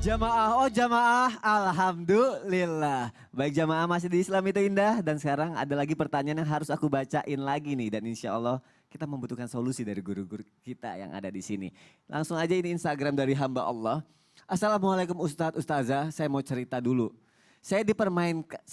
Jamaah, oh jamaah, alhamdulillah. Baik jamaah masih di Islam itu indah dan sekarang ada lagi pertanyaan yang harus aku bacain lagi nih dan insya Allah kita membutuhkan solusi dari guru-guru kita yang ada di sini. Langsung aja ini Instagram dari hamba Allah. Assalamualaikum Ustadz, Ustazah, saya mau cerita dulu. Saya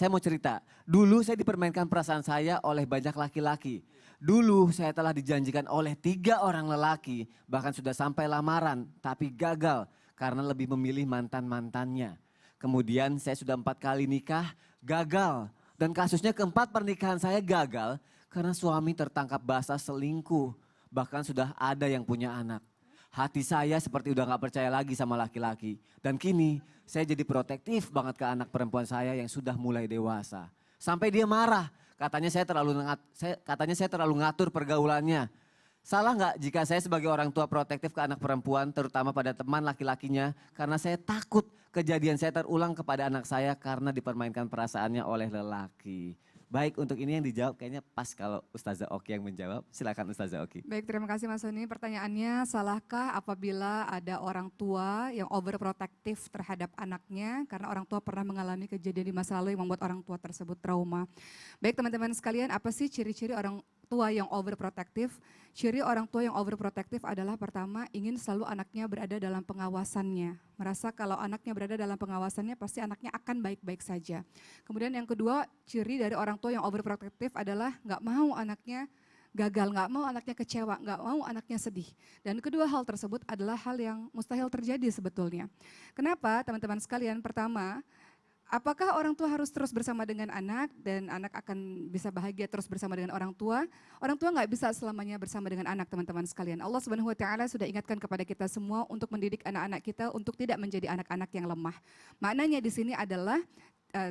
mau cerita. Dulu saya dipermainkan perasaan saya oleh banyak laki-laki. Dulu saya telah dijanjikan oleh 3 orang lelaki, bahkan sudah sampai lamaran, tapi gagal karena lebih memilih mantan-mantannya. Kemudian saya sudah 4 kali nikah, gagal. Dan kasusnya keempat pernikahan saya gagal karena suami tertangkap basah selingkuh. Bahkan sudah ada yang punya anak. Hati saya seperti udah gak percaya lagi sama laki-laki. Dan kini saya jadi protektif banget ke anak perempuan saya yang sudah mulai dewasa. Sampai dia marah, katanya saya terlalu ngatur pergaulannya. Salah nggak jika saya sebagai orang tua protektif ke anak perempuan, terutama pada teman laki-lakinya, karena saya takut kejadian saya terulang kepada anak saya karena dipermainkan perasaannya oleh lelaki. Baik, untuk ini yang dijawab kayaknya pas kalau Ustazah Oki yang menjawab. Silakan Ustazah Oki. Baik, terima kasih Mas Soni. Pertanyaannya, salahkah apabila ada orang tua yang overprotektif terhadap anaknya karena orang tua pernah mengalami kejadian di masa lalu yang membuat orang tua tersebut trauma? Baik teman-teman sekalian, apa sih ciri-ciri orang tua yang overprotektif? Ciri orang tua yang overprotektif adalah pertama, ingin selalu anaknya berada dalam pengawasannya. Merasa kalau anaknya berada dalam pengawasannya pasti anaknya akan baik-baik saja. Kemudian yang kedua, ciri dari orang tua yang overprotektif adalah nggak mau anaknya gagal, nggak mau anaknya kecewa, nggak mau anaknya sedih. Dan kedua hal tersebut adalah hal yang mustahil terjadi sebetulnya. Kenapa teman-teman sekalian? Pertama, apakah orang tua harus terus bersama dengan anak dan anak akan bisa bahagia terus bersama dengan orang tua? Orang tua nggak bisa selamanya bersama dengan anak teman-teman sekalian. Allah Subhanahu Wa Taala sudah ingatkan kepada kita semua untuk mendidik anak-anak kita untuk tidak menjadi anak-anak yang lemah. Maknanya di sini adalah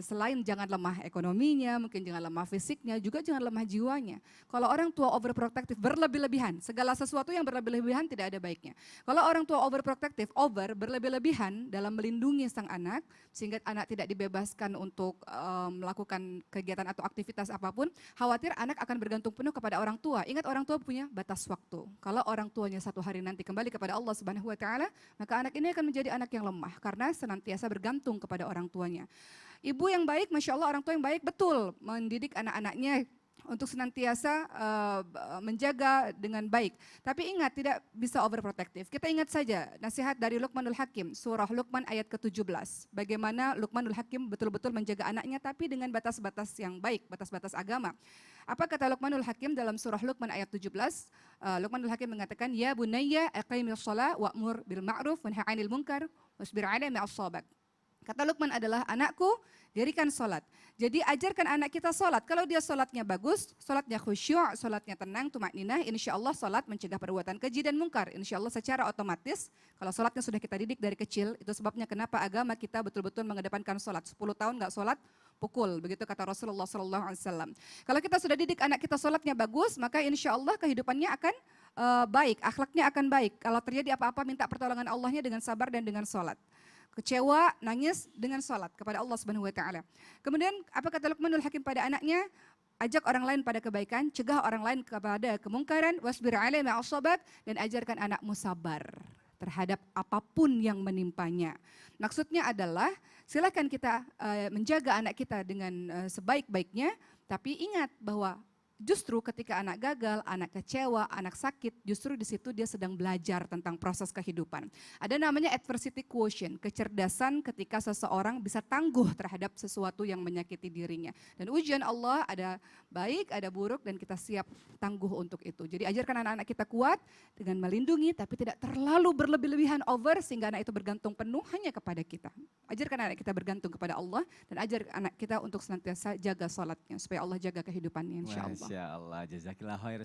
selain jangan lemah ekonominya, mungkin jangan lemah fisiknya, juga jangan lemah jiwanya. Kalau orang tua overprotective, berlebih-lebihan, segala sesuatu yang berlebih-lebihan tidak ada baiknya. Kalau orang tua overprotective, berlebih-lebihan dalam melindungi sang anak, sehingga anak tidak dibebaskan untuk melakukan kegiatan atau aktivitas apapun, khawatir anak akan bergantung penuh kepada orang tua. Ingat orang tua punya batas waktu. Kalau orang tuanya satu hari nanti kembali kepada Allah Subhanahu Wa Taala, maka anak ini akan menjadi anak yang lemah karena senantiasa bergantung kepada orang tuanya. Ibu yang baik, Masya Allah orang tua yang baik betul mendidik anak-anaknya untuk senantiasa menjaga dengan baik. Tapi ingat tidak bisa overprotective. Kita ingat saja nasihat dari Luqmanul Hakim, surah Luqman ayat ke-17. Bagaimana Luqmanul Hakim betul-betul menjaga anaknya tapi dengan batas-batas yang baik, batas-batas agama. Apa kata Luqmanul Hakim dalam surah Luqman ayat 17? Luqmanul Hakim mengatakan, Ya bunayya aqimis shalah wa'mur bil ma'ruf wanha 'anil munkar wasbir 'ala ma'as sabak. Kata Luqman adalah, anakku dirikan sholat. Jadi ajarkan anak kita sholat. Kalau dia sholatnya bagus, sholatnya khusyuk, sholatnya tenang, tumakninah, insya Allah sholat mencegah perbuatan keji dan mungkar. Insya Allah secara otomatis, kalau sholatnya sudah kita didik dari kecil, itu sebabnya kenapa agama kita betul-betul mengedepankan sholat. 10 tahun nggak sholat, pukul. Begitu kata Rasulullah SAW. Kalau kita sudah didik anak kita sholatnya bagus, maka insya Allah kehidupannya akan baik, akhlaknya akan baik. Kalau terjadi apa-apa, minta pertolongan Allahnya dengan sabar dan dengan sholat. Kecewa, nangis dengan sholat kepada Allah Subhanahu Wa Taala. Kemudian apa kata Luqmanul Hakim pada anaknya? Ajak orang lain pada kebaikan, cegah orang lain kepada kemungkaran, wasbir 'ala ma'as sabak, dan ajarkan anakmu sabar terhadap apapun yang menimpanya. Maksudnya adalah silakan kita menjaga anak kita dengan sebaik-baiknya, tapi ingat bahwa justru ketika anak gagal, anak kecewa, anak sakit, justru di situ dia sedang belajar tentang proses kehidupan. Ada namanya adversity quotient, kecerdasan ketika seseorang bisa tangguh terhadap sesuatu yang menyakiti dirinya. Dan ujian Allah ada baik, ada buruk, dan kita siap tangguh untuk itu. Jadi ajarkan anak-anak kita kuat dengan melindungi, tapi tidak terlalu berlebih-lebihan over sehingga anak itu bergantung penuh hanya kepada kita. Ajarkan anak kita bergantung kepada Allah dan ajar anak kita untuk senantiasa jaga sholatnya supaya Allah jaga kehidupannya insya Allah. Masya Allah, jazakillah khair.